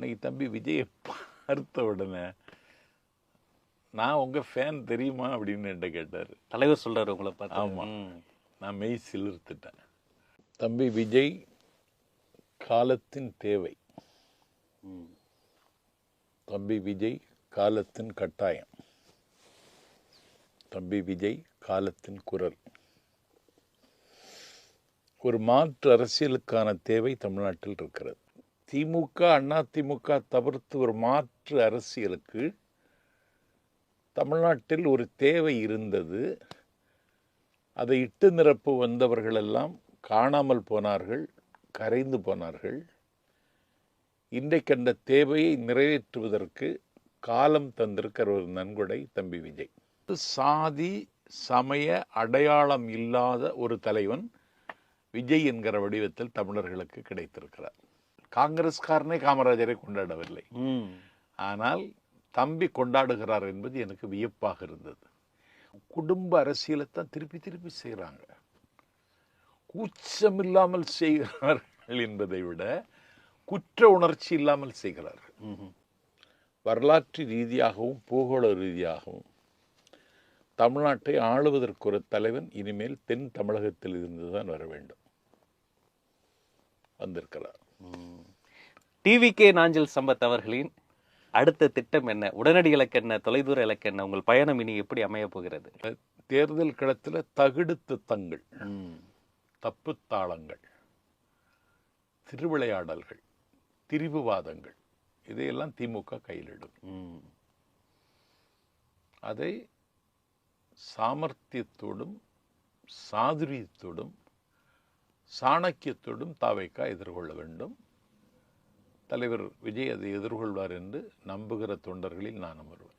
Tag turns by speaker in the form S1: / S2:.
S1: இன்னைக்கு தம்பி விஜயை பார்த்த உடனே நான் உங்கள் ஃபேன் தெரியுமா அப்படின்னு என்கிட்ட கேட்டார்.
S2: தலைவர் சொல்கிறார் உங்களை பார்த்து.
S1: ஆமாம், நான் மெய் சிலிர்த்துட்டேன். தம்பி விஜய் காலத்தின் தேவை, தம்பி விஜய் காலத்தின் கட்டாயம், தம்பி விஜய் காலத்தின் குரல். ஒரு மாற்று அரசியலுக்கான தேவை தமிழ்நாட்டில் இருக்கிறது. திமுக அதிமுக தவிர்த்து ஒரு மாற்று அரசியலுக்கு தமிழ்நாட்டில் ஒரு தேவை இருந்தது. அதை இட்டு நிரப்பு வந்தவர்களெல்லாம் காணாமல் போனார்கள், கரைந்து போனார்கள். இன்றைக்கு அந்த தேவையை நிறைவேற்றுவதற்கு காலம் தந்திருக்கிற ஒரு நன்கொடை தம்பி விஜய். சாதி சமய அடையாளம் இல்லாத ஒரு தலைவன் விஜய் என்கிற வடிவத்தில் தமிழர்களுக்கு கிடைத்திருக்கிறார். காங்கிரஸ்காரனே காமராஜரை கொண்டாடவில்லை, ஆனால் தம்பி கொண்டாடுகிறார் என்பது எனக்கு வியப்பாக இருந்தது. குடும்ப அரசியலைத்தான் திருப்பி திருப்பி செய்கிறாங்க. கூச்சமில்லாமல் செய்கிறார்கள் என்பதை விட குற்ற உணர்ச்சி இல்லாமல் செய்கிறார்கள். வரலாற்று ரீதியாகவும் பூகோள ரீதியாகவும் தமிழ்நாட்டை ஆளுவதற்கு ஒரு தலைவன் இனிமேல் தென் தமிழகத்தில் இருந்துதான் வர வேண்டும். வந்திருக்கிறார்.
S2: டிவிகே நாஞ்சில் சம்பத் அவர்களின் அடுத்த திட்டம் என்ன? உடனடி இலக்கு என்ன? தொலைதூர இலக்கு என்ன? உங்கள் பயணம் இனி எப்படி அமைய போகிறது?
S1: தேர்தல் களத்தில் தகுடு திட்டங்கள், தப்பு தாளங்கள், திருவிளையாடல்கள், திரிவுவாதங்கள், இதையெல்லாம் திமுக கையிலிடும். அதை சாமர்த்தியத்தோடும் சாதுரியத்தோடும் சாணக்கியத்தோடும் தாவைக்கா எதிர்கொள்ள வேண்டும். தலைவர் விஜய் அதை எதிர்கொள்வார் என்று நம்புகிற தொண்டர்களில் நானும் ஒருவர்.